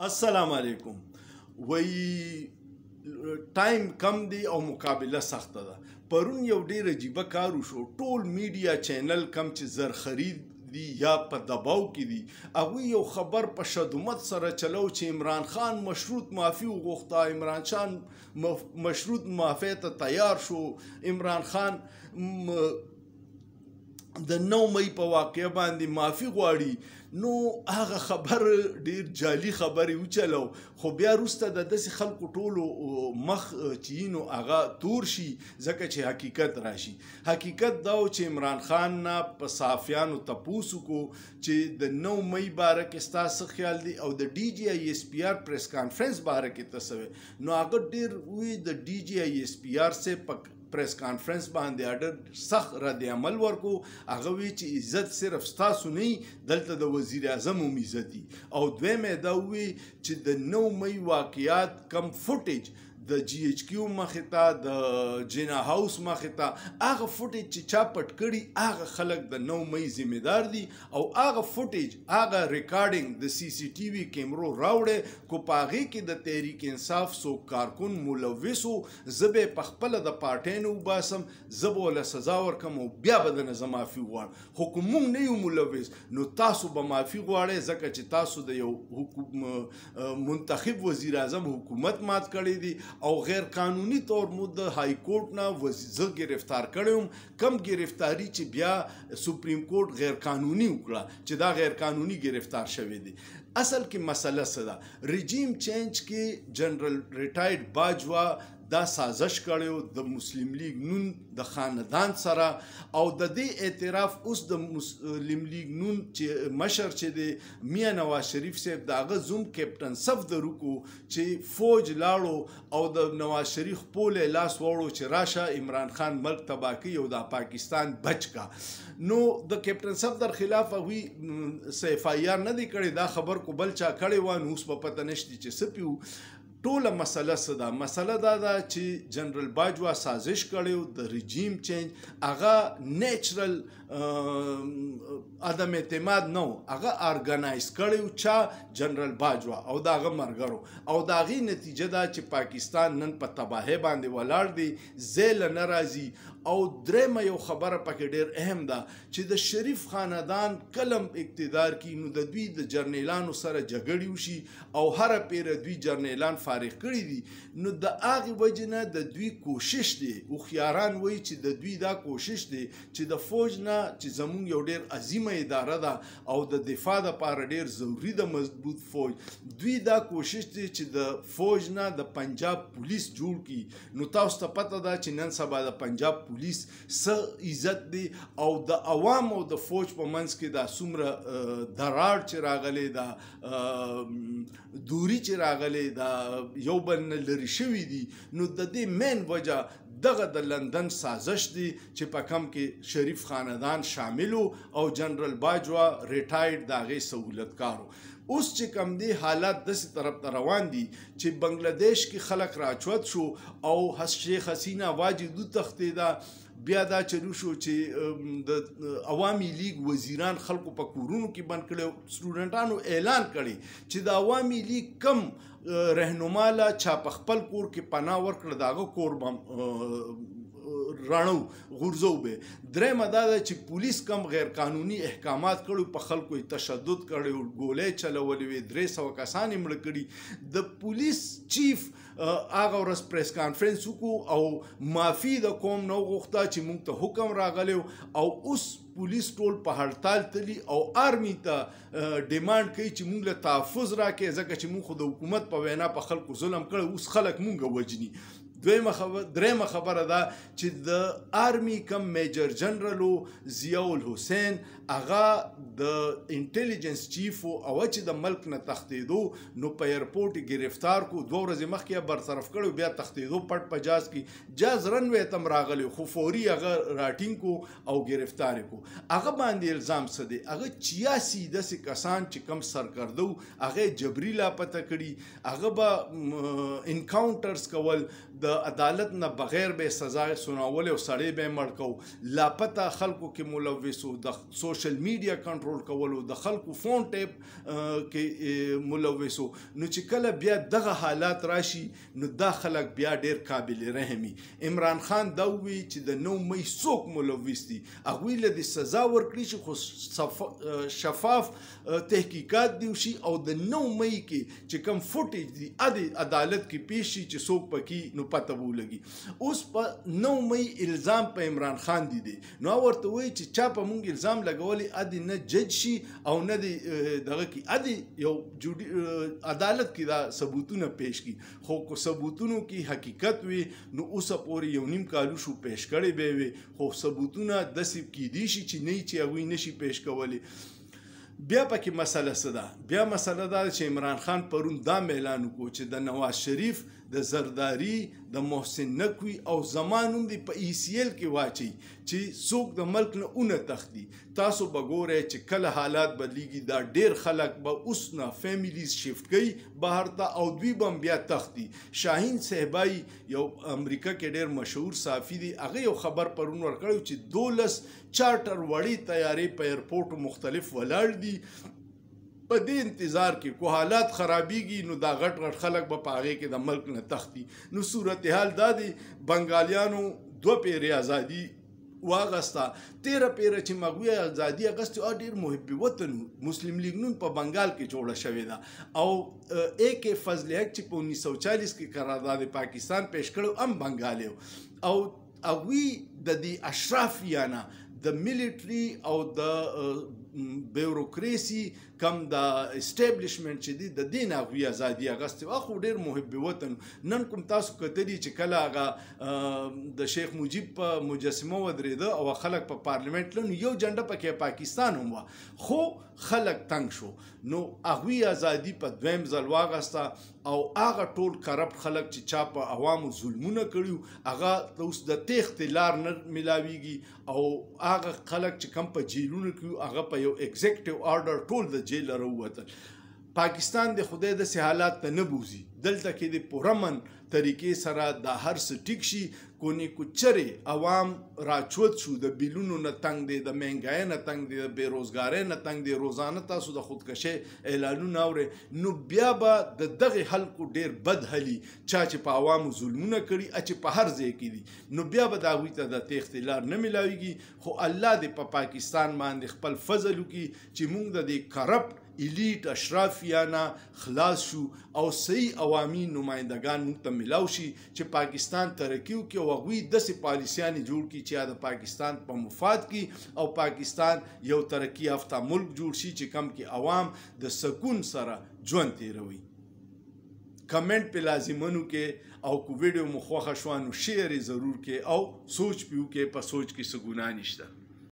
السلام علیکم. وی ټایم کم دی او مقابله سخته ده. پرون یو ډیر عجیبه کار وشو. ټول میډیا چینل کم چې زر خرید دي یا په دباو کې دي هغوی یو خبر په شدومت سره چلو چې عمران خان مشروط معافي وغوښته، عمران خان مشروط معافی ته تیار شو، عمران خان د 9 مئی په واقعه باندې معافي غواړي. نو هغه خبر ډیر جعلي خبرې وچلو، خو بیا وروسته د داسې خلکو ټولو مخ چې نو هغه تور شي ځکه چې حقیقت راشي. حقیقت دا و چې عمران خان نه په صحافیانو تپوس وکړو چې د 9 مئی باره کې ستا څه خیال دی او د ډي جي آی ایس پي آر پریس کانفرنس باره کې څه وی. نو هغه ډیر وی د ډي جي آی ایس پي آر سے پریس کانفرنس باندې اډر سخت رد عمل ورکو. هغه وی چې عزت صرف ستاسو نه دلته د وزیر اعظم هم عزت دي. او دویمه دا وی چې د 9 مئی واقعیات کم فوټیج د جی ایچ کیو مخې ته د جینا هاوس مخې ته هغه فوټیج چې چا پټ کړي هغه خلک د 9 مئی ذمہ دار دي او هغه فوټیج هغه ریکارډینګ د سی سی ټي وي کیمرو راوړې کو پاغي کې د تحریک انصاف سو کارکون ملوثو زبه پخپل د پارټینو باسم زبو له سزا ورکم او بیا به د معافي غواړم. حکومت نه یو ملوث، نو تاسو به معافي غواړئ ځکه چې تاسو د یو منتخب وزیر اعظم حکومت مات کړی دی او غیر قانوني طور مو د های کورټ نه زه گرفتار کړم. کم گرفتاری چې بیا سپریم کورټ غیر قانوني وکړه چې دا غیر قانوني گرفتار شوی دی. اصل کې مسله څه ده؟ رژیم چینج کې جنرال ریټایرډ باجوا دا سازش کړو د مسلم لیگ نون د خاندان سره او د دې اعتراف اوس د مسلم لیگ نون چې مشر چې د میاں نواز شریف صاحب د هغه زوم کیپټن صف درکو چې فوج لاړو او د نواز شریف پوله لاس وړو چې راشه عمران خان ملک تباه کوي او د پاکستان بچ کا. نو د کیپټن صف در خلاف وی اف آی آر نه دی کړی، دا خبر کو بل چا کړی و، نو اوس په پته نشتی چې سپیو. ټوله مسله څه ده؟ مسله دا ده چې جنرال باجوا سازش کړی د رژیم چینج هغه نیچرل عدم اعتماد نو، هغه ارګنایز کړی چا جنرال باجوا او د هغه مرګرو او د هغې نتیجه ده چې پاکستان نن په تباهۍ باندې ولاړ دی، زیله نه راځي. او درېمه یو خبره پکې ډېر اهم ده چې د شریف خاندان کلم اقتدار کی نو د دوی د جرنیلانو سره جګړې وشي او هره پیره دوی جرنیلان فارغ کړي دي. نو د هغې وجې نه د دوی کوشش دی، هوښیاران وایي چې د دوی دا کوشش دی چې د فوج نه چې زمونږ یو ډېر عظیمه اداره ده او د دفاع دپاره ډېر ضروري ده مضبوط فوج، دوی دا کوشش دی چې د فوج نه د پنجاب پولیس جوړ کړي. نو تاسو ته پته ده چې نن سبا د پنجاب پولیس څه عزت دی او د عوام او د فوج په منځ کې دا څومره دراړ چې راغلی، دا دوری چې راغلی، دا یو بل نه لرې شوي دي. نو د دې مین وجه دغه د لندن سازش دی چې په کم کې شریف خاندان شاملو او جنرال باجوا ریټایرډ د هغې سهولتکارو. اوس چې کم دی حالات داسې طرف ته روان دي چې بنګلادیش کې خلک راچوت شو او شیخ حسینه واجد وتښتېده. بیا دا چلو شو چې د عوامي لیگ وزیران خلکو په کورونو کې بند کړي. سټوډنټانو اعلان کړي چې د عوامي لیگ کم رهنما چا په خپل کور کې پناه ورکړه د هغه کور به رانو غورځو به. درېمه دا ده چې پولیس کم غیر قانوني احکامات کړي، په خلکو تشدد کړي، ګولۍ چلولې وې، 300 کسان یې مړه کړي. د پولیس چیف هغه ورځ پریس کانفرنس وکړو او معافي د قوم نه وغوښته چې موږ ته حکم راغلی او اوس پولیس ټول په هړتال تلي او آرمي ته ډیمانډ کوي چې موږ له تحفظ راکړي ځکه چې موږ خو د حکومت په وینا په خلکو ظلم کړی، اوس خلک موږ وجني. درېمه خبره ده چې د آرمي کم میجر جنرالو ضیاء الحسین هغه د انټیلیجنس چیف او چې د ملک نه تښتېدو نو په ایرپورټ یې ګرفتار کو، 2 ورځې مخکې یې برطرف کړی، بیا تښتېدو پټ په جاز کې جاز رنوی ته هم راغلی خو فوري هغه راټینګ کو او گرفتار کو. هغه باندې الزام څه دی؟ هغه 86 داسې کسان چې کم سرکردو هغه جبري لاپته کړي، هغه به انکاونټرز کول، د عدالت نه بغیر به سزا سناول او سړی به مړ کو لاپته خلکو کې ملوثو د سوشل میډیا کنټرول کولو د خلکو فون ټیپ کې ملوثو نو چې کله بیا دغه حالات راشي نو دا خلک بیا ډیر قابل رحمي عمران خان دا وی چې د 9 مئی څوک ملوث دي هغوی له د سزا ورکړي چې خو شفاف تحقیقات دی وشي او د 9 مئی کې چې کوم فوټیج دی عدالت کې پیش شي چې څوک پکې نو پته ولګي اوس په 9 مئی الزام په عمران خان دی نو ورته وایي چې چا په مونږ الزام لګولي ادي نه جج شي او نه دی دغه کې ادي یو عدالت کې دا ثبوتونه پیش کی خو کو ثبوتونو کې حقیقت وي نو اوس پورې یو نیم کالو شو پیش کړي به وي خو ثبوتونه داسې کیدی شي چې نه چې هغوی نشي پیش کولی بیا پکې مسله څه ده بیا مسله دا چې عمران خان پرون دا اعلان وکړو چې د نواز شریف د زرداری د محسن نقوی او زمانوم دی په ECL کې واچي چې څوک د ملک نه اونه تختی تاسو به ګورئ چې کله حالات بدلیږي دا ډیر خلک به اوس نه فیملیز شفت کوي بهر ته او دوی به بیا تختی شاهین صاحبای یو امریکا کې ډیر مشهور صحافي دی هغه یو خبر پرون ورکړی چې 12 چارټر وړي تیارې په ایرپورټ مختلف ولاړ دي په دې انتظار کې کو حالات خرابېږي نو دا غټ غټ خلک به په هغې کې د ملک نه تختی نو صورتحال دا دی بنګالیانو 2 پیرې ازادي واغسته 13 پیره چې مغوی ازادي اغسته او ډیر محب وطن مسلم لیگ نون په بنگال کې جوړه شوې ده او AK فضل حق چې په 1940 کې قرارداد پاکستان پیش کړو ام بنگالیو او هغوی د دې اشرافیانه د ملټري او د بیوروکراسي کم د اسټابلیشمنت چې دی د دې نه هغوی ازادي اخیستې وه خو ډېر محب وطن نن کوم تاسو کتلي چې کله هغه د شیخ مجیب په مجسمه ودرېده او خلک په پارلیمنټ تلل نو یو جنډه پکې پاکستان هم وه خو خلک تنګ شو نو هغوی ازادي په دویم ځل واخیسته او هغه ټول کرپټ خلک چې چا په عوامو ظلمونه کړي هغه اوس د تېښتې لار نه میلاویږي او هغه خلک چې کم په جیلونو کې هغه په یو ایگزیکټیو آرډر ټول د جیل نه راووتل پاکستان د خدای داسې حالات ته نه بوځي دلته کې د پرامن طریقې سره دا هر څه ټیک شي کونې کوچرې عوام راچوت شو د بیلونو نه تنګ دی د مهنګای نه تنګ دی د بېروزګارۍ نه تنګ دی روزانه تاسو د خودکشۍ اعلانونه اورئ نو بیا به د دغې خلکو ډېر بد حلي چا چې په عوامو ظلمونه کړي چې په هر ځای کې دي نو بیا به د هغوی ته د تېښتې لار نه میلاویږي خو الله دې په پاکستان باندې خپل فضل وکړي چې موږ د دې کرپټ ایلیټ اشرافیانه خلاص شو او صحیح عوامي نمایندگان موږ ته ملاو شي چې پاکستان ترقي وکړي او هغوی داسې پالیسیانې جوړ کړي چې د پاکستان په مفاد کې او پاکستان یو ترقي یافته ملک جوړ شي چې کم کې عوام د سکون سره ژوند تېروي کمنټ په لازمونو کې او کو ویډیو مو خوښه شوه نو شیر یې ضرور کې او سوچ پیو کې په سوچ کې څه ګناه نشته